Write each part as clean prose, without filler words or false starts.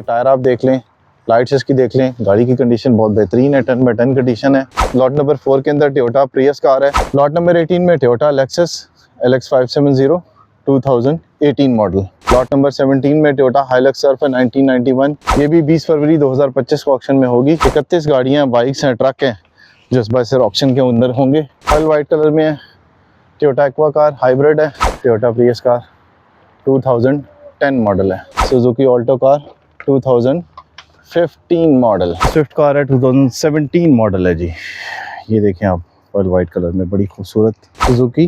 Tyre आप देख लें, लाइट्स इसकी देख लें, गाड़ी की कंडीशन बहुत बेहतरीन है, 10/10 कंडीशन है। लॉट नंबर 4 के अंदर टोयोटा प्रियस कार है। लॉट नंबर 18 में Toyota Lexus LX570 2018 model. Lot number 17 में टोयोटा हाइलक्स सर्फ है 1991, ये भी 20 फरवरी 2025 को ऑक्शन में होगी। 31 गाड़ियाँ, बाइक्स हैं, ट्रक हैं जो इस बार से ऑक्शन के अंदर होंगे। फुल वाइट कलर में है, टोयोटा एक्वा कार हाइब्रिड है। टोयोटा प्रियस कार 2010 मॉडल है। Suzuki Alto car 2015 model. Swift car है 2017 मॉडल है जी। ये देखें आप, फुल वाइट कलर में बड़ी खूबसूरत सुजुकी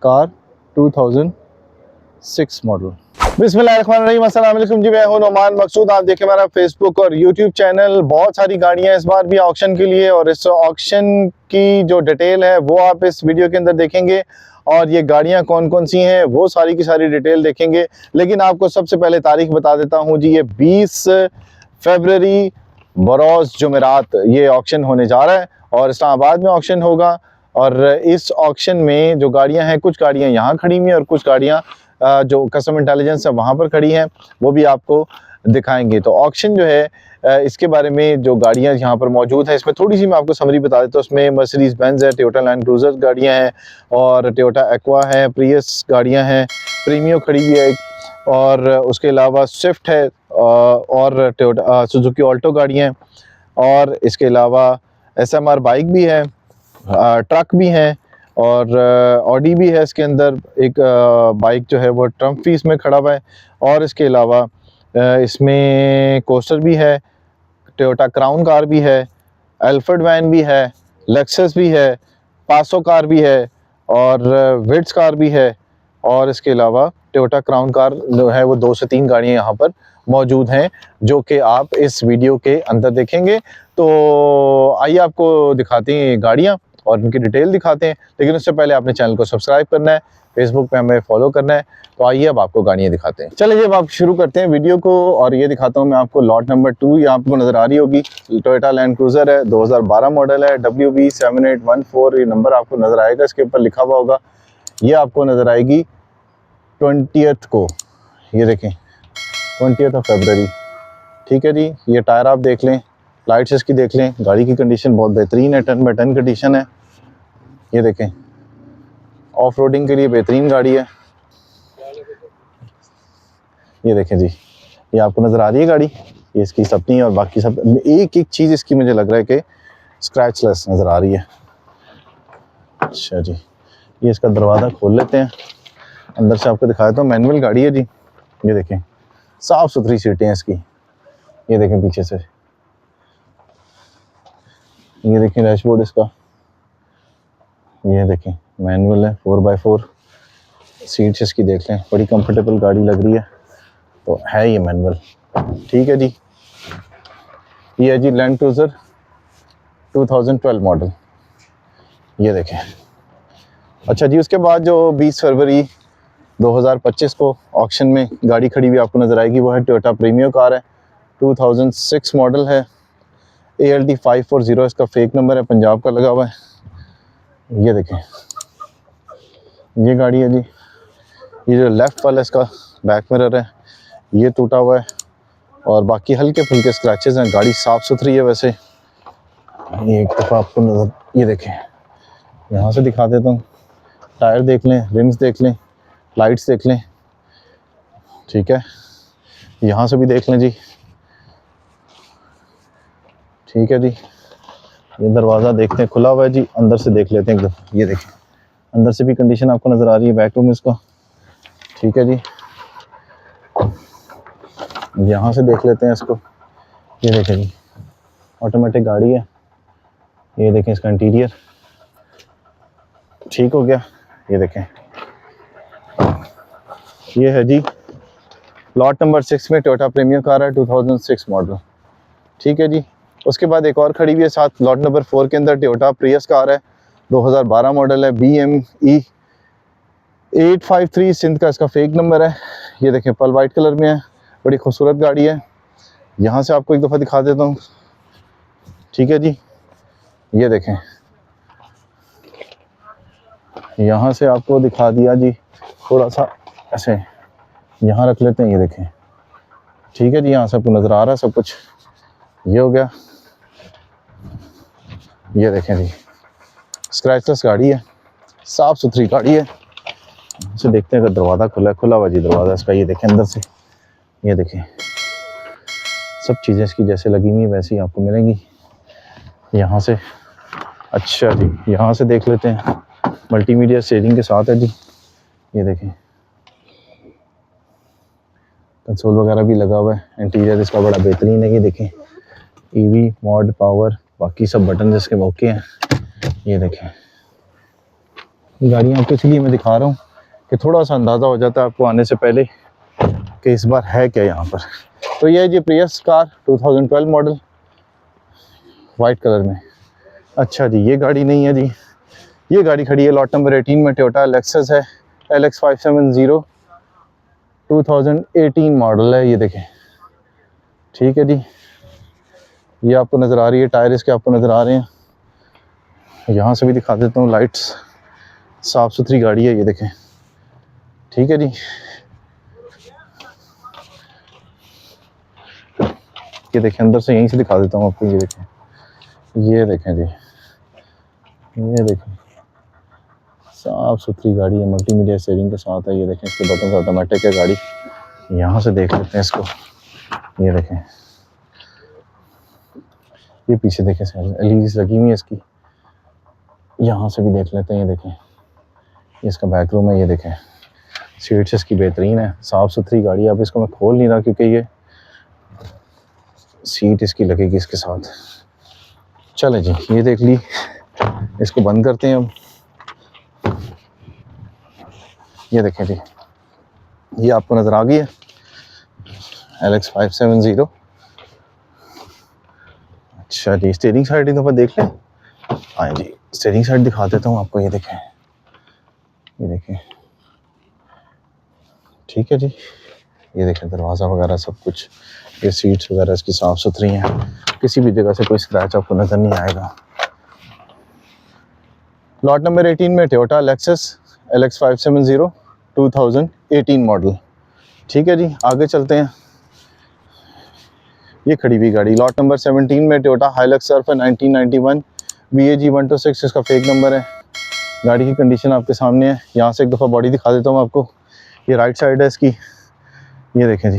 कार 2006 मॉडल। बिस्मिल्लाहिर्रहमानिर्रहीम, अस्सलाम वालेकुम जी। मैं हूं नोमान मकसूद। आप देखें हमारा फेसबुक और यूट्यूब चैनल। बहुत सारी गाड़ियां इस बार भी ऑक्शन के लिए, और इस ऑक्शन की जो डिटेल है वो आप इस वीडियो के अंदर देखेंगे, और ये गाड़ियां कौन कौन सी हैं वो सारी की सारी डिटेल देखेंगे। लेकिन आपको सबसे पहले तारीख बता देता हूँ जी, ये 20 फरवरी बरोज़ जुमेरात ये ऑक्शन होने जा रहा है, और इस्लामाबाद में ऑक्शन होगा। और इस ऑक्शन में जो गाड़ियां हैं, कुछ गाड़ियां यहाँ खड़ी हुई हैं और कुछ गाड़ियां जो कस्टम इंटेलिजेंस है वहाँ पर खड़ी हैं, वो भी आपको दिखाएंगे। तो ऑक्शन जो है इसके बारे में जो गाड़ियाँ यहाँ पर मौजूद हैं, इसमें थोड़ी सी मैं आपको समरी बता देता हूँ। उसमें मर्सिडीज बेंज है, टोयोटा लैंड क्रूजर गाड़ियाँ हैं, और टोयोटा एक्वा है, प्रियस गाड़ियाँ हैं, प्रीमियो खड़ी हुई है, और उसके अलावा स्विफ्ट है, और टोयोटा सुजुकी ऑल्टो गाड़ियाँ हैं, और इसके अलावा SMR बाइक भी है, ट्रक भी हैं, और ऑडी भी है। इसके अंदर एक बाइक जो है वो ट्रम्प फीस में खड़ा हुआ है, और इसके अलावा इसमें कोस्टर भी है, टोयोटा क्राउन कार भी है, एल्फर्ड वैन भी है, लेक्सस भी है, पासो कार भी है, और विट्स कार भी है, और इसके अलावा टोयोटा क्राउन कार जो है वो 2 से 3 गाड़ियाँ यहाँ पर मौजूद हैं, जो कि आप इस वीडियो के अंदर देखेंगे। तो आइए आपको दिखाते हैं गाड़ियाँ और उनकी डिटेल दिखाते हैं, लेकिन उससे पहले आपने चैनल को सब्सक्राइब करना है, फेसबुक पे हमें फॉलो करना है। तो आइए अब आपको गाड़ियाँ दिखाते हैं। चलिए अब आप शुरू करते हैं वीडियो को, और ये दिखाता हूँ मैं आपको लॉट नंबर 2। ये आपको नज़र आ रही होगी, टोयोटा लैंड क्रूजर है, 2012 मॉडल है, WB7814 ये नंबर आपको नज़र आएगा, इसके ऊपर लिखा हुआ होगा। ये आपको नज़र आएगी 20th को, ये देखें 20th फरवरी। ठीक है जी। ये टायर आप देख लें, लाइट्स इसकी देख लें, गाड़ी की कंडीशन बहुत बेहतरीन है, 10/10 कंडीशन है। ये देखें, ऑफ रोडिंग के लिए बेहतरीन गाड़ी है। ये देखें जी, ये आपको नज़र आ रही है गाड़ी, ये इसकी सपनी, और बाकी सब एक एक चीज़ इसकी मुझे लग रहा है कि स्क्रैचलेस नज़र आ रही है। अच्छा जी, ये इसका दरवाज़ा खोल लेते हैं, अंदर से आपको दिखा देता हूँ। मैनुअल गाड़ी है जी। ये देखें, साफ़ सुथरी सीटें हैं इसकी। ये देखें पीछे से, ये देखें डैशबोर्ड इसका, ये देखें मैनुअल है, 4x4 सीट्स इसकी देख लें, बड़ी कंफर्टेबल गाड़ी लग रही है। तो है ये मैनुअल। ठीक है जी। ये है जी लैंड क्रूजर 2012 मॉडल। ये देखें। अच्छा जी, उसके बाद जो 20 फरवरी 2025 को ऑक्शन में गाड़ी खड़ी हुई आपको नज़र आएगी, वो है टोयोटा प्रीमियो कार है, 2006 मॉडल है, ALD 540 इसका फेक नंबर है, पंजाब का लगा हुआ है। ये देखें, ये गाड़ी है जी। ये जो लेफ़्ट वाला इसका बैक मिरर है ये टूटा हुआ है, और बाकी हल्के फुल्के स्क्रैचेस हैं। गाड़ी साफ़ सुथरी है वैसे। ये एक दफ़ा आपको नज़र, ये देखें, यहाँ से दिखा देता हूँ। टायर देख लें, रिम्स देख लें, लाइट्स देख लें। ठीक है, यहाँ से भी देख लें जी। ठीक है जी। ये दरवाज़ा देखते हैं, खुला हुआ है जी, अंदर से देख लेते हैं एक दफ़ा। ये देखें, अंदर से भी कंडीशन आपको नज़र आ रही है, बैक रूम इसका। ठीक है जी। यहाँ से देख लेते हैं इसको। ये देखें जी, ऑटोमेटिक गाड़ी है। ये देखें इसका इंटीरियर ठीक हो गया। ये देखें, ये है जी लॉट नंबर 6 में टोयोटा प्रीमियो कार है, 2006 मॉडल। ठीक है जी। उसके बाद एक और खड़ी हुई है साथ, लॉट नंबर 4 के अंदर टोयोटा प्रियस कार है, 2012 मॉडल है, BME 853 सिंध का इसका फेक नंबर है। ये देखें, पल वाइट कलर में है, बड़ी खूबसूरत गाड़ी है। यहाँ से आपको एक दफ़ा दिखा देता हूँ। ठीक है जी। ये देखें, यहाँ से आपको दिखा दिया जी, थोड़ा सा ऐसे यहाँ रख लेते हैं। ये देखें, ठीक है जी, यहाँ से आपको नज़र आ रहा है सब कुछ। ये हो गया, ये देखें जी स्क्रैचलेस गाड़ी है, साफ़ सुथरी गाड़ी है। इसे देखते हैं अगर दरवाज़ा खुला है, खुला हुआ जी दरवाज़ा इसका। ये देखें अंदर से, ये देखें सब चीज़ें इसकी जैसे लगी हुई वैसी आपको मिलेंगी यहाँ से। अच्छा जी, यहाँ से देख लेते हैं, मल्टीमीडिया स्टीयरिंग के साथ है जी। ये देखें कंसोल वगैरह भी लगा हुआ है। इंटीरियर इसका बड़ा बेहतरीन है। ये देखें ईवी मॉड पावर, बाकी सब बटन इसके ओके हैं। ये देखें गाड़ियाँ आपको इसलिए मैं दिखा रहा हूँ कि थोड़ा सा अंदाज़ा हो जाता है आपको आने से पहले कि इस बार है क्या यहाँ पर। तो ये है जी Prius car 2012 model white colour में। अच्छा जी, ये गाड़ी नहीं है जी, ये गाड़ी खड़ी है लॉट नंबर 18 में, टोयोटा लेक्सस है LX 570 2018 मॉडल है। ये देखें ठीक है जी, ये आपको नज़र आ रही है, टायर इसके आपको नज़र आ रहे हैं। यहाँ से भी दिखा देता हूँ, लाइट्स साफ़ सुथरी गाड़ी है। ये देखें ठीक है जी, ये देखें अंदर से यहीं से दिखा देता हूँ आपको। ये देखें, ये देखें जी, ये देखें साफ़ सुथरी गाड़ी है, मल्टीमीडिया स्टीयरिंग के साथ है। ये देखें इसके बटन ऑटोमेटिक है गाड़ी। यहाँ से देख लेते हैं इसको। ये देखें, ये पीछे देखें LEDs लगी हुई है इसकी। यहाँ से भी देख लेते हैं। ये देखें ये इसका बैक रूम है। ये देखें सीट्स इसकी बेहतरीन है, साफ़ सुथरी गाड़ी है। अब इसको मैं खोल नहीं रहा क्योंकि ये सीट इसकी लगेगी इसके साथ। चलें जी, ये देख ली, इसको बंद करते हैं अब। ये देखें जी, ये आपको नज़र आ गई है LX 570। अच्छा जी, स्टीयरिंग साइड ही तो देख लें। हाँ जी, स्टीयरिंग साइड दिखा देता हूँ आपको। ये देखें, ये देखें ठीक है जी, ये देखें दरवाज़ा वगैरह सब कुछ, ये सीट्स वगैरह इसकी साफ़ सुथरी हैं, किसी भी जगह से कोई स्क्रैच आपको नज़र नहीं आएगा। लॉट नंबर 18 में टोयोटा लेक्सस LX 570 2018 मॉडल। ठीक है जी, आगे चलते हैं। ये खड़ी हुई गाड़ी लॉट नंबर 17 में टोयोटा हाइलक्स सर्फ है 1991 VAG 126 इसका फेक नंबर है। गाड़ी की कंडीशन आपके सामने है। यहाँ से एक दफ़ा बॉडी दिखा देता हूँ आपको। ये राइट साइड है इसकी। ये देखें जी,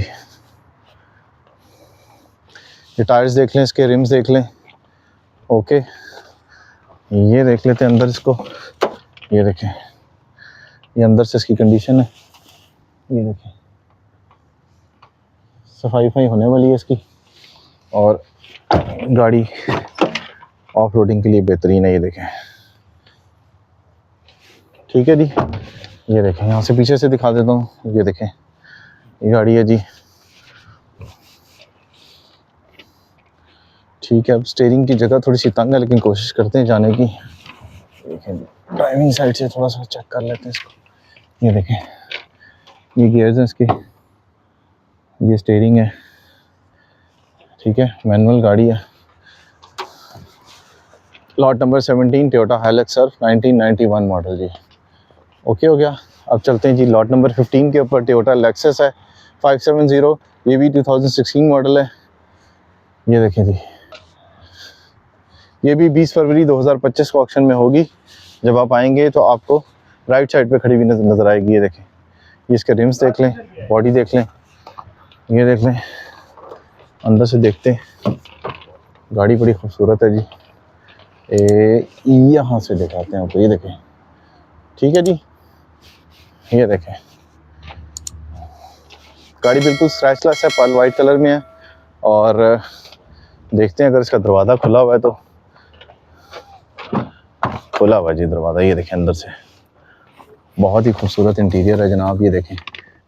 ये टायर्स देख लें, इसके रिम्स देख लें। ओके, ये देख लेते हैं अंदर इसको। ये देखें, ये अंदर से इसकी कंडीशन है। ये देखें सफाई वफाई होने वाली है इसकी, और गाड़ी ऑफ रोडिंग के लिए बेहतरीन है। ये देखें ठीक है जी, ये देखें यहाँ से पीछे से दिखा देता हूँ। ये देखें ये गाड़ी है जी। ठीक है, अब स्टीयरिंग की जगह थोड़ी सी तंग है लेकिन कोशिश करते हैं जाने की। देखें ड्राइविंग साइड से थोड़ा सा चेक कर लेते हैं इसको। ये देखें, ये गियर्स हैं इसके, ये स्टीयरिंग है। ठीक है, मैनुअल गाड़ी है। Lot number 17 Toyota Hilux Surf 1991 model जी। ओके हो गया। अब चलते हैं जी लॉट नंबर 15 के ऊपर। टोयोटा लेक्सस है 570, ये भी 2016 मॉडल है। ये देखें जी, ये भी 20 फरवरी 2025 को ऑक्शन में होगी। जब आप आएंगे तो आपको राइट साइड पे खड़ी हुई नज़र आएगी। ये देखें, ये इसके रिम्स देख लें, बॉडी देख लें, ये देख लें, अंदर से देखते हैं। गाड़ी बड़ी खूबसूरत है जी। यहाँ से दिखाते हैं आपको। ये देखें ठीक है जी, ये देखें गाड़ी बिल्कुल स्क्रैचलेस है, पर्ल वाइट कलर में है। और देखते हैं अगर इसका दरवाज़ा खुला हुआ है तो। खुला हुआ जी दरवाज़ा। ये देखें अंदर से बहुत ही खूबसूरत इंटीरियर है जनाब। ये देखें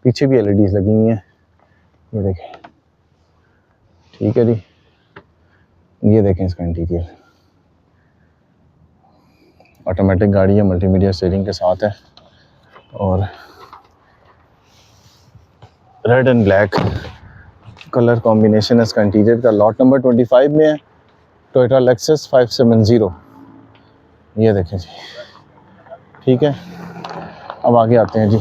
पीछे भी LEDs लगी हुई हैं। ये देखें ठीक है जी, ये देखें इसका इंटीरियर। ऑटोमेटिक गाड़ी है, मल्टीमीडिया स्टीयरिंग के साथ है, और red and black colour combination है इसका इंटीरियर का। लॉट नंबर 25 में है, टोयोटा लेक्सस 570। ये देखें जी ठीक है। अब आगे आते हैं जी।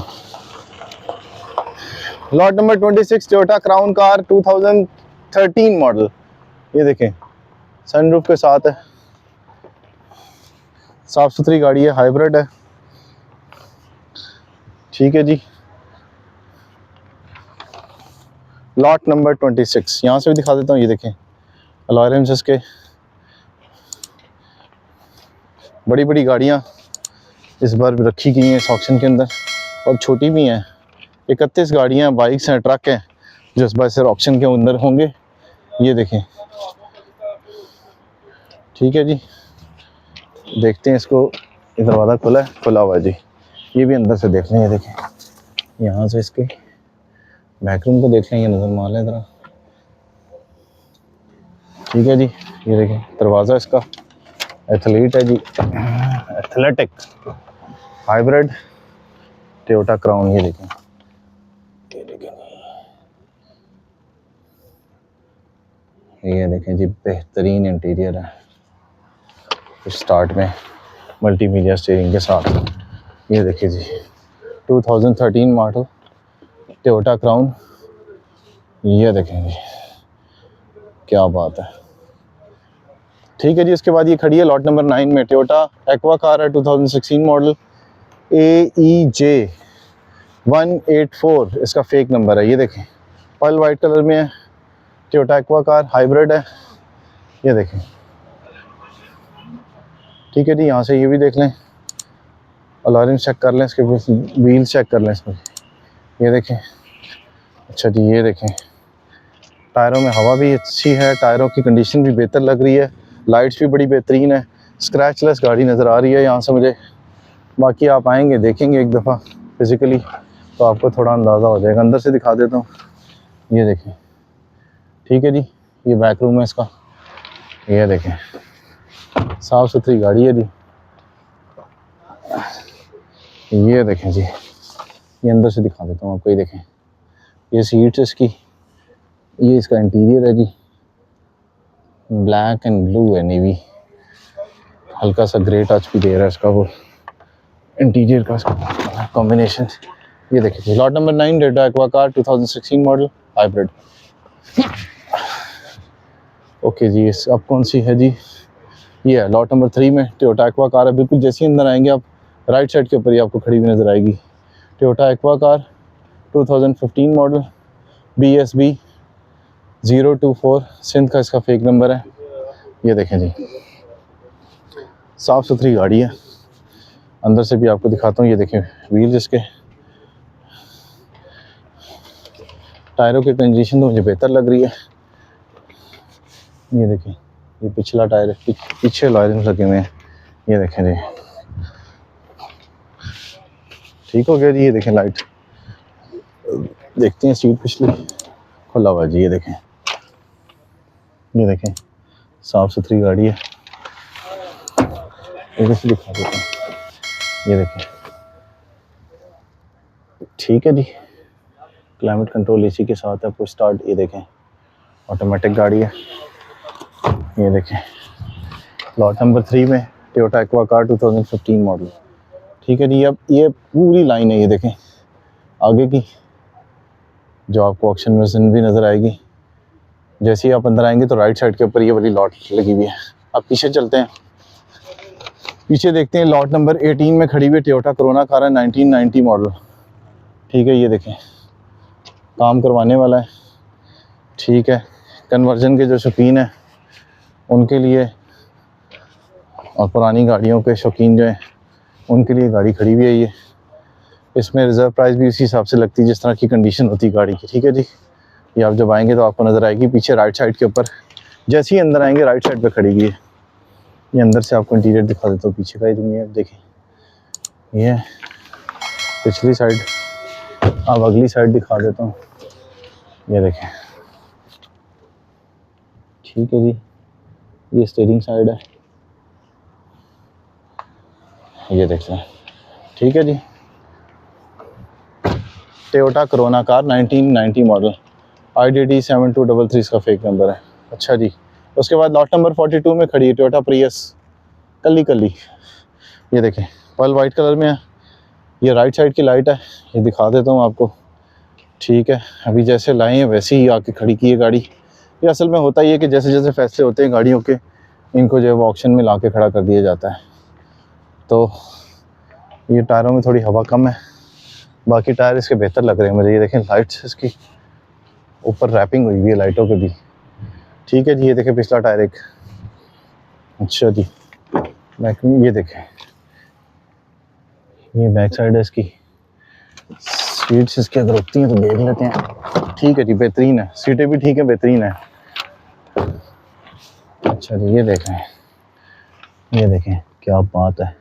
Lot number 26 Toyota Crown car 2013 model. ये देखें सनरूफ के साथ है, साफ सुथरी गाड़ी है, हाइब्रिड है। ठीक है जी, लॉट नंबर 26 यहाँ से भी दिखा देता हूँ। ये देखें अलॉय रिम्स इसके, बड़ी बड़ी गाड़ियाँ इस बार भी रखी गई हैं इस ऑक्शन के अंदर, और छोटी भी हैं। 31 गाड़ियाँ, बाइक्स हैं, ट्रक हैं जो इस बार सिर्फ ऑक्शन के अंदर होंगे। ये देखें, ठीक है जी, देखते हैं इसको। ये दरवाज़ा खुला हुआ है जी, ये भी अंदर से देख लें। ये देखें यहाँ से इसके बैकरूम को देख लें, ये नज़र मार लें ज़रा। ठीक है जी, ये देखें दरवाज़ा इसका एथलीट है जी, एथलेटिक हाइब्रिड टोयोटा क्राउन। ये देखें, ये देखें जी, बेहतरीन इंटीरियर है। स्टार्ट में मल्टीमीडिया स्टीयरिंग के साथ। ये देखिए जी 2013 मॉडल टोयोटा क्राउन। ये देखें जी, क्या बात है। ठीक है जी, इसके बाद ये खड़ी है लॉट नंबर 9 में, टोयोटा एक्वा कार है 2016 मॉडल, AEJ 184 इसका फेक नंबर है। ये देखें पर्ल वाइट कलर में है, टोयोटा एक्वा कार, हाइब्रिड है। ये देखें, ठीक है जी, यहाँ से ये भी देख लें, अलार्म चेक कर लें, इसके व्हील चेक कर लें इसमें। ये देखें, अच्छा जी, ये देखें टायरों में हवा भी अच्छी है, टायरों की कंडीशन भी बेहतर लग रही है, लाइट्स भी बड़ी बेहतरीन है, स्क्रैचलेस गाड़ी नज़र आ रही है यहाँ से मुझे। बाकी आप आएंगे देखेंगे एक दफ़ा फिज़िकली तो आपको थोड़ा अंदाज़ा हो जाएगा। अंदर से दिखा देता हूँ। ये देखें, ठीक है जी, ये बैक रूम है इसका। ये देखें साफ़ सुथरी गाड़ी है जी। ये देखें जी, ये अंदर से दिखा देता हूँ आपको। ये देखें, ये सीट्स इसकी, ये इसका इंटीरियर है जी, ब्लैक एंड ब्लू है, नेवी, हल्का सा ग्रे टच भी दे रहा है इसका वो इंटीरियर का कॉम्बिनेशन। ये देखिए जी, lot number 9 Toyota Aqua car 2016 model, hybrid. Okay जी, इस अब कौन सी है जी, ये है लॉट नंबर 3 में टोयोटा एक्वा कार है। बिल्कुल जैसे ही अंदर आएंगे आप राइट साइड के ऊपर ही आपको खड़ी हुई नज़र आएगी, Toyota Aqua car 2015 model, BSB 024 Sindh का इसका फेक नंबर है। ये देखें जी, साफ़ सुथरी गाड़ी है। अंदर से भी आपको दिखाता हूँ। ये देखें व्हील्स इसके, टायरों की कंडीशन तो मुझे बेहतर लग रही है। ये देखें, ये पिछला टायर, पीछे लॉयरिंग लगे हुए हैं। ये देखें जी, ठीक हो गया जी। ये देखें लाइट, देखते हैं सीट पिछली खुला हुआ जी। ये देखें, ये देखें साफ़ सुथरी गाड़ी है। इधर से दिखा देता हूँ। ये देखें, ठीक है जी, क्लाइमेट कंट्रोल AC के साथ है, आपको स्टार्ट। ये देखें ऑटोमेटिक गाड़ी है। ये देखें लॉट नंबर 3 में टोयोटा एक्वा कार 2015 मॉडल। ठीक है जी, अब ये पूरी लाइन है। ये देखें आगे की जो आपको ऑक्शन में भी नज़र आएगी। जैसे ही आप अंदर आएंगे तो राइट साइड के ऊपर ये वाली लॉट लगी हुई है। अब पीछे चलते हैं, पीछे देखते हैं। लॉट नंबर 18 में खड़ी हुई टोयोटा कोरोना कार है 1990 मॉडल। ठीक है, ये देखें काम करवाने वाला है। ठीक है, कन्वर्जन के जो शौकीन हैं उनके लिए और पुरानी गाड़ियों के शौकीन जो हैं उनके लिए गाड़ी खड़ी हुई है। ये इसमें रिज़र्व प्राइस भी उसी हिसाब से लगती है जिस तरह की कंडीशन होती है गाड़ी की। ठीक है जी, ये आप जब आएंगे तो आपको नज़र आएगी पीछे राइट साइड के ऊपर। जैसे ही अंदर आएंगे राइट साइड पे खड़ी हुई है। ये अंदर से आपको इंटीरियर दिखा देता हूँ पीछे का ही दुनिया। देखें ये पिछली साइड, अब अगली साइड दिखा देता हूँ। ये देखें, ठीक है जी, ये स्टीयरिंग साइड है। ये देख लें, ठीक है जी, Toyota Corona car 1990 model, IDD 7233 इसका फेक नंबर है। अच्छा जी, उसके बाद लॉट नंबर 42 में खड़ी है टोयोटा प्रियस कली। ये देखें पर्ल वाइट कलर में है। ये राइट साइड की लाइट है, ये दिखा देता हूँ आपको। ठीक है, अभी जैसे लाए हैं वैसे ही आके खड़ी की है गाड़ी। ये असल में होता ही है कि जैसे जैसे फैसले होते हैं गाड़ियों के, इनको जो है वो ऑक्शन में ला के खड़ा कर दिया जाता है। तो ये टायरों में थोड़ी हवा कम है, बाकी टायर इसके बेहतर लग रहे हैं मुझे। ये देखें लाइट्स इसकी ऊपर रैपिंग हुई हुई है लाइटों के भी। ठीक है जी, ये देखें पिछला टायर एक। अच्छा जी, बैक ये देखें, ये बैक साइड है इसकी। सीट्स इसके अगर रुकती हैं तो देख लेते हैं। ठीक है जी, बेहतरीन है, सीटें भी ठीक है, बेहतरीन है। अच्छा जी, ये देखें, ये देखें क्या बात है,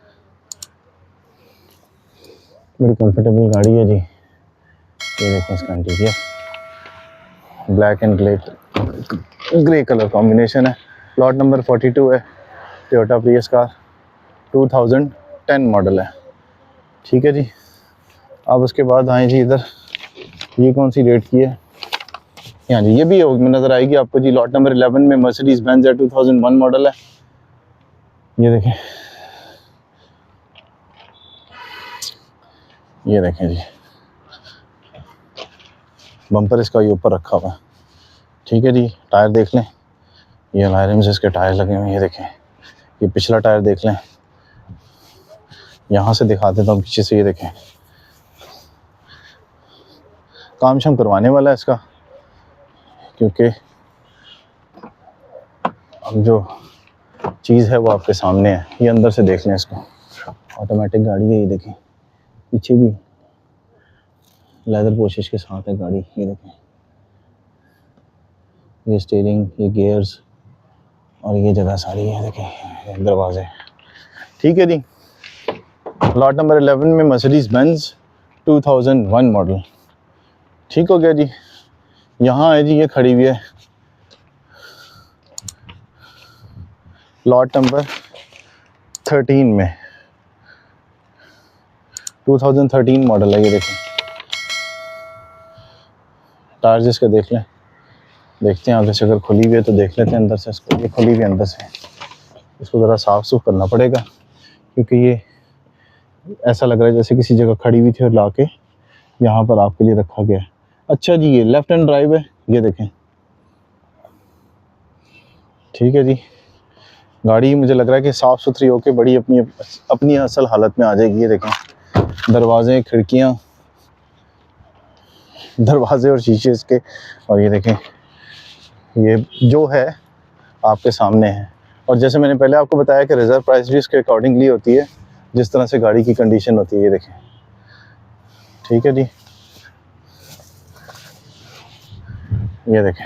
बड़ी कंफर्टेबल गाड़ी है जी। ये देखें इसका interior, black and grey colour combination है। लॉट नंबर 42 है, टोयोटा प्रियस कार, 2010 मॉडल है। ठीक है जी, अब उसके बाद आए जी इधर, ये कौन सी रेट की है? हाँ जी, ये भी नज़र आएगी आपको जी। लॉट नंबर 11 में मर्सिडीज बेंज है, 2001 मॉडल है। ये देखें, ये देखें जी, बम्पर इसका ये ऊपर रखा हुआ है। ठीक है जी, टायर देख लें, ये अलायरम से इसके टायर लगे हुए हैं। ये देखें, ये पिछला टायर देख लें, यहाँ से दिखा देता हूँ पीछे से। ये देखें, काम शाम करवाने वाला है इसका, क्योंकि अब जो चीज़ है वो आपके सामने है। ये अंदर से देख लें इसको, ऑटोमेटिक गाड़ी है। ये देखें, पीछे भी लेदर पोशिश के साथ है गाड़ी। ये देखें, ये स्टीयरिंग, ये गियर्स और ये जगह सारी है। देखें दरवाजे। ठीक है जी, लॉट नंबर 11 में मर्सिडीज बेंज 2001 मॉडल। ठीक हो गया जी। यहाँ है जी, ये खड़ी हुई है लॉट नंबर 13 में, 2013 मॉडल है। ये देखें, टायर जिसके देख लें, देखते हैं आगे से, अगर खुली हुई है तो देख लेते हैं अंदर से इसको। ये खुली हुई अंदर से, इसको ज़रा साफ़ सूफ करना पड़ेगा, क्योंकि ये ऐसा लग रहा है जैसे किसी जगह खड़ी हुई थी और लाके यहाँ पर आपके लिए रखा गया है। अच्छा जी, ये लेफ़्ट हैंड ड्राइव है। ये देखें, ठीक है जी, गाड़ी मुझे लग रहा है कि साफ़ सुथरी होके बड़ी अपनी असल हालत में आ जाएगी। ये देखें, दरवाजे, खिड़कियाँ, दरवाजे और शीशे इसके, और ये देखें, ये जो है आपके सामने है। और जैसे मैंने पहले आपको बताया कि रिज़र्व प्राइस भी इसके अकॉर्डिंगली होती है, जिस तरह से गाड़ी की कंडीशन होती है। ये देखें, ठीक है जी, ये देखें,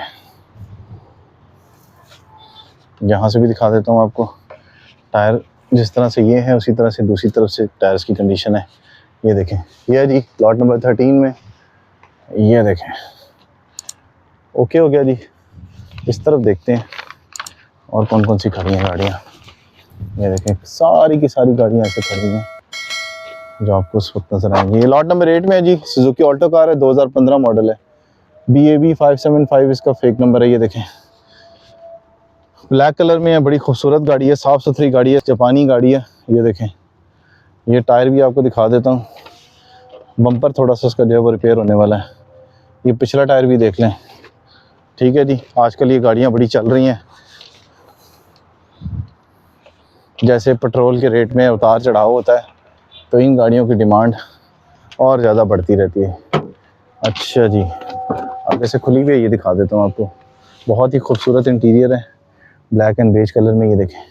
यहाँ से भी दिखा देता हूँ आपको। टायर जिस तरह से ये है, उसी तरह से दूसरी तरफ से टायर्स की कंडीशन है। ये देखें, ये है जी लॉट नंबर 13 में। ये देखें, ओके हो गया जी। इस तरफ देखते हैं और कौन कौन सी खड़ी हैं गाड़ियाँ। ये देखें, सारी की सारी गाड़ियाँ ऐसे खड़ी हैं जो आपको उस वक्त नजर आएंगी। ये लॉट नंबर 8 में है जी, सुजुकी ऑल्टो कार है, 2015 मॉडल है, BAB 575 इसका फेक नंबर है। ये देखें, ब्लैक कलर में है, बड़ी खूबसूरत गाड़ी है, साफ़ सुथरी गाड़ी है, जापानी गाड़ी है। ये देखें, ये टायर भी आपको दिखा देता हूँ, बम्पर थोड़ा सा इसका जो है वो रिपेयर होने वाला है। ये पिछला टायर भी देख लें। ठीक है जी, आजकल ये गाड़ियाँ बड़ी चल रही हैं, जैसे पेट्रोल के रेट में उतार चढ़ाव होता है, तो इन गाड़ियों की डिमांड और ज़्यादा बढ़ती रहती है। अच्छा जी, आगे से खुली हुई है, ये दिखा देता हूँ आपको। बहुत ही खूबसूरत इंटीरियर है, ब्लैक एंड बेज कलर में। ये देखें,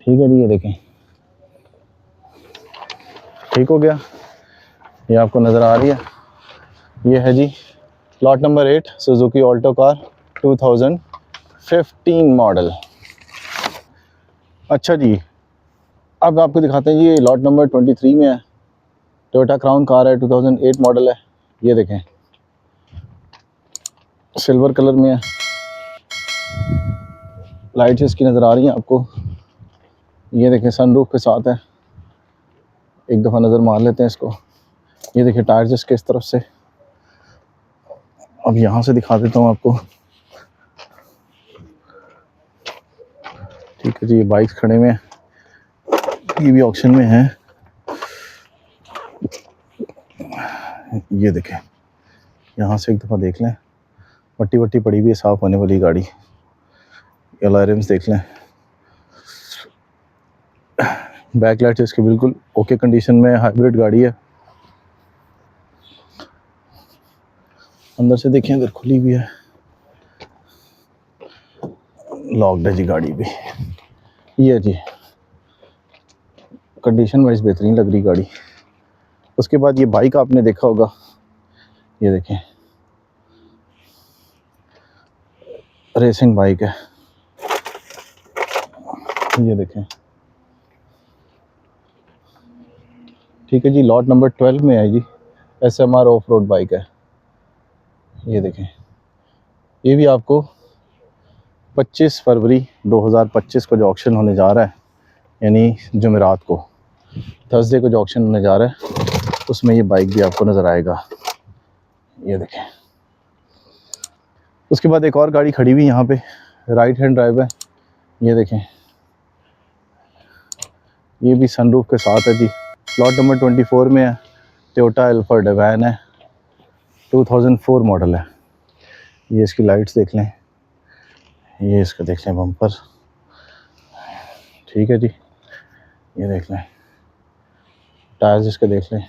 ठीक है जी, ये देखें, ठीक हो गया। ये आपको नज़र आ रही है, ये है जी lot number 8 Suzuki Alto car, 2015 model. अच्छा जी, अब आपको दिखाते हैं, ये लॉट नंबर 23 में है, टोयोटा क्राउन कार है, 2008 मॉडल है। ये देखें, सिल्वर कलर में है, लाइट्स इसकी नज़र आ रही हैं आपको। ये देखें, सनरूफ के साथ है। एक दफ़ा नज़र मार लेते हैं इसको। ये देखिए, टायर जिसके इस तरफ से, अब यहाँ से दिखा देता हूँ आपको। ठीक है जी, ये बाइक खड़े में, ये भी ऑक्शन में है। ये देखें, यहाँ से एक दफ़ा देख लें, मट्टी वट्टी पड़ी हुई है, साफ़ होने वाली गाड़ी। अलॉय रिम्स देख लें, बैक लाइट्स इसकी बिल्कुल ओके कंडीशन में, हाइब्रिड गाड़ी है। अंदर से देखें, अगर खुली भी है, लॉक्ड है जी गाड़ी भी। ये जी कंडीशन वाइज बेहतरीन लग रही गाड़ी। उसके बाद ये बाइक आपने देखा होगा, ये देखें रेसिंग बाइक है, ये देखें। ठीक है जी, लॉट नंबर 12 में है जी, SMR ऑफ रोड बाइक है। ये देखें, ये भी आपको 25 फरवरी 2025 को जो ऑक्शन होने जा रहा है, यानी जुमेरात को, थर्सडे को जो ऑक्शन होने जा रहा है, उसमें ये बाइक भी आपको नज़र आएगा। ये देखें। उसके बाद एक और गाड़ी खड़ी हुई यहाँ पे, राइट हैंड ड्राइव है। ये देखें, ये भी सनरूफ के साथ है जी। लॉट नंबर 24 में है, टोयोटा एल्फर्ड वैन है, 2004 मॉडल है। ये इसकी लाइट्स देख लें, ये इसका देख लें बम्पर, ठीक है जी। ये देख लें, टायर्स इसके देख लें,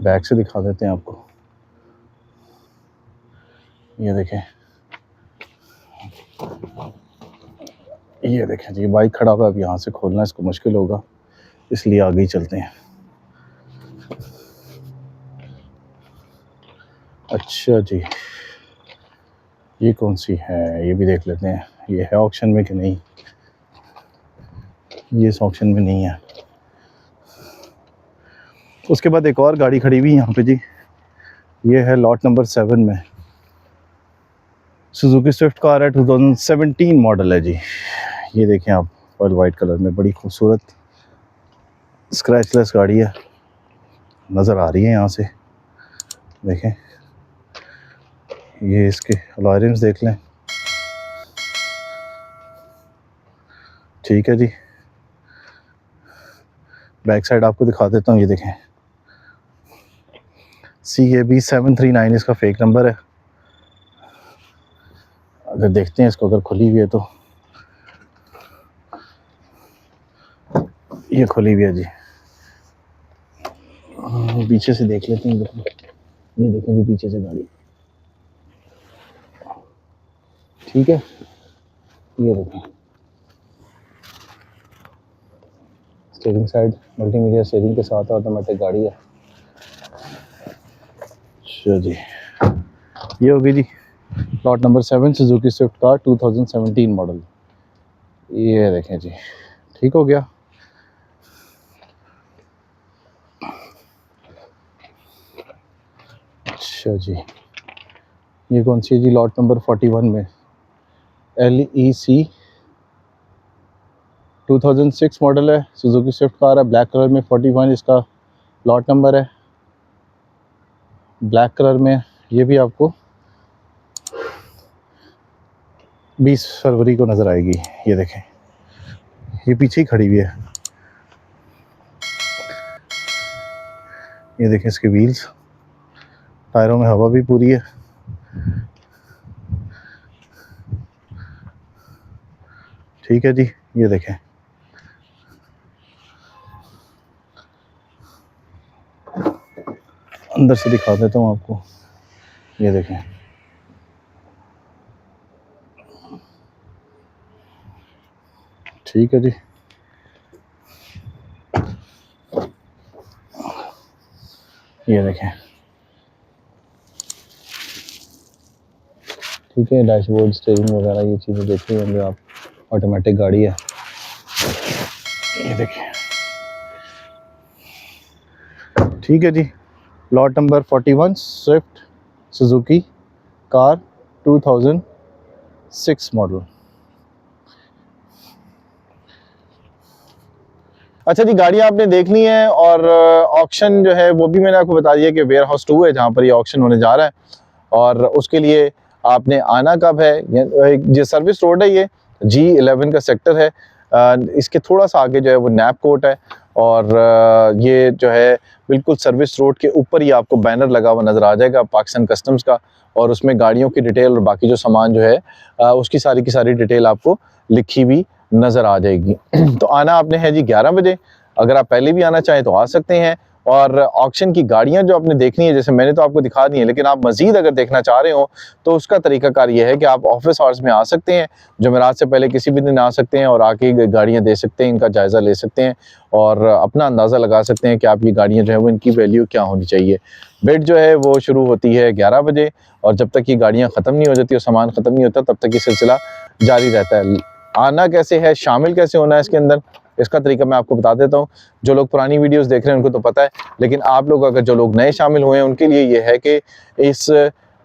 बैक से दिखा देते हैं आपको। ये देखें, ये देखें जी, बाइक खड़ा हुआ है। अब यहाँ से खोलना इसको मुश्किल होगा, इसलिए आगे ही चलते हैं। अच्छा जी, ये कौन सी है, ये भी देख लेते हैं, ये है ऑक्शन में कि नहीं। ये इस ऑक्शन में नहीं है। उसके बाद एक और गाड़ी खड़ी हुई यहाँ पे जी, ये है लॉट नंबर 7 में, सुजुकी स्विफ्ट कार है, 2017 मॉडल है जी। ये देखें आप, ऑयल वाइट कलर में, बड़ी खूबसूरत स्क्रैचलेस गाड़ी है, नज़र आ रही है यहाँ से। देखें, ये इसके अलॉय रिम्स देख लें, ठीक है जी। बैक साइड आपको दिखा देता हूँ। ये देखें, CAB 739 इसका फेक नंबर है। अगर देखते हैं इसको, अगर खुली हुई है तो, ये खुली हुई है जी। पीछे से देख लेते हैं। ये देखेंगे पीछे से गाड़ी, ठीक है। ये देखें, स्टीयरिंग साइड मल्टीमीडिया स्टीयरिंग के साथ ऑटोमेटिक गाड़ी है। अच्छा जी, ये होगी जी lot number 7 Suzuki Swift car 2017 model. ये देखें जी, ठीक हो गया। अच्छा जी, ये कौन सी है जी, लॉट नंबर 41 में, LEC 2006 मॉडल है, सुजुकी स्विफ्ट कार है, ब्लैक कलर में, 41 इसका लॉट नंबर है, ब्लैक कलर में। ये भी आपको 20 फरवरी को नज़र आएगी। ये देखें, ये पीछे ही खड़ी हुई है। ये देखें इसके व्हील्स, टायरों में हवा भी पूरी है। ठीक है जी, ये देखें, अंदर से दिखा देता हूँ आपको। ये देखें, ठीक है जी। ये देखें, ठीक है। डैशबोर्ड, स्टीयरिंग वगैरह ये चीज़ें देख रहे होंगे आप, ऑटोमेटिक गाड़ी है। ये देखें, ठीक है जी। Lot number 41 Swift Suzuki car 2006 model. अच्छा जी, गाड़ी आपने देख ली है, और ऑक्शन जो है वो भी मैंने आपको बता दिया कि वेयर हाउस 2 है जहाँ पर ये ऑक्शन होने जा रहा है। और उसके लिए आपने आना कब है, ये सर्विस रोड है, ये G11 का सेक्टर है। इसके थोड़ा सा आगे जो है वो नैप कोर्ट है और ये जो है बिल्कुल सर्विस रोड के ऊपर ही आपको बैनर लगा हुआ नज़र आ जाएगा पाकिस्तान कस्टम्स का, और उसमें गाड़ियों की डिटेल और बाकी जो सामान जो है उसकी सारी की सारी डिटेल आपको लिखी हुई नज़र आ जाएगी। तो आना आपने है जी 11 बजे। अगर आप पहले भी आना चाहें तो आ सकते हैं। और ऑक्शन की गाड़ियां जो आपने देखनी है, जैसे मैंने तो आपको दिखा दी है, लेकिन आप मज़ीद अगर देखना चाह रहे हो तो उसका तरीकाकार ये है कि आप ऑफिस आवर्स में आ सकते हैं, जुमेरात से पहले किसी भी दिन आ सकते हैं और आके गाड़ियां दे सकते हैं, इनका जायज़ा ले सकते हैं और अपना अंदाज़ा लगा सकते हैं कि आप ये गाड़ियाँ जो है वो इनकी वैल्यू क्या होनी चाहिए। बिड जो है वो शुरू होती है 11 बजे और जब तक ये गाड़ियाँ ख़त्म नहीं हो जाती और सामान ख़त्म नहीं होता तब तक ये सिलसिला जारी रहता है। आना कैसे है, शामिल कैसे होना है इसके अंदर, इसका तरीका मैं आपको बता देता हूँ। जो लोग पुरानी वीडियोस देख रहे हैं उनको तो पता है, लेकिन आप लोग अगर जो लोग नए शामिल हुए हैं उनके लिए ये है कि इस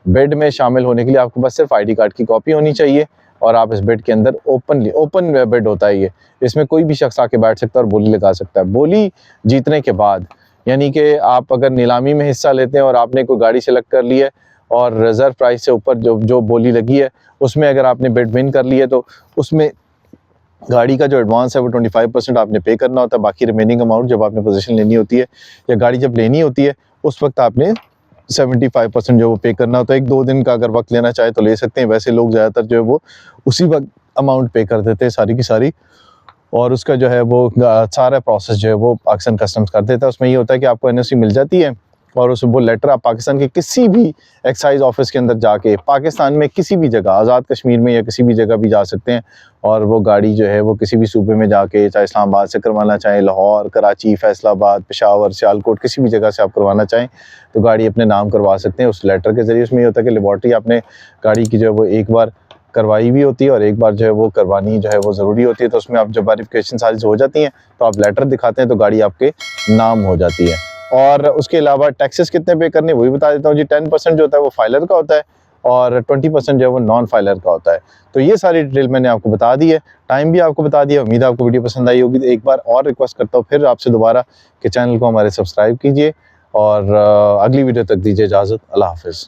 बेड में शामिल होने के लिए आपको बस सिर्फ ID कार्ड की कॉपी होनी चाहिए और आप इस बेड के अंदर ओपन बेड होता है ये, इसमें कोई भी शख्स आके बैठ सकता है और बोली लगा सकता है। बोली जीतने के बाद, यानी कि आप अगर नीलामी में हिस्सा लेते हैं और आपने कोई गाड़ी सेलेक्ट कर ली है और रिजर्व प्राइस से ऊपर जो बोली लगी है उसमें अगर आपने बेड विन कर लिया है तो उसमें गाड़ी का जो एडवांस है वो 25% आपने पे करना होता है। बाकी रिमेनिंग अमाउंट जब आपने पोजीशन लेनी होती है या गाड़ी जब लेनी होती है उस वक्त आपने 75% जो वो पे करना होता है। 1-2 दिन का अगर वक्त लेना चाहे तो ले सकते हैं, वैसे लोग ज़्यादातर जो है वो उसी वक्त अमाउंट पे कर देते हैं सारी की सारी, और उसका जो है वो सारा प्रोसेस जो है वो पाकिस्तान कस्टम्स कर देता है। उसमें ये होता है कि आपको NOC मिल जाती है और उस वो लेटर आप पाकिस्तान के किसी भी एक्साइज ऑफिस के अंदर जाके पाकिस्तान में किसी भी जगह, आज़ाद कश्मीर में या किसी भी जगह भी जा सकते हैं और वो गाड़ी जो है वो किसी भी सूबे में जाके, चाहे इस्लामाबाद से करवाना चाहें, लाहौर, कराची, फैसलाबाद, पेशावर, सियालकोट, किसी भी जगह से आप करवाना चाहें तो गाड़ी अपने नाम करवा सकते हैं उस लेटर के ज़रिए। उसमें ये होता है कि लेबॉर्ट्री आपने गाड़ी की जो है वो एक बार करवाई भी होती है और एक बार जो है वो करवानी जो है वो ज़रूरी होती है। तो उसमें आप जब वेरिफिकेशन सारी हो जाती हैं तो आप लेटर दिखाते हैं तो गाड़ी आपके नाम हो जाती है। और उसके अलावा टैक्सेस कितने पे करने वही बता देता हूँ जी। 10% जो होता है वो फाइलर का होता है और 20% जो है वो नॉन फाइलर का होता है। तो ये सारी डिटेल मैंने आपको बता दी है, टाइम भी आपको बता दिया। उम्मीद है आपको वीडियो पसंद आई होगी। तो एक बार और रिक्वेस्ट करता हूँ फिर आपसे दोबारा कि चैनल को हमारे सब्सक्राइब कीजिए और अगली वीडियो तक दीजिए इजाज़त। अल्लाह हाफिज़।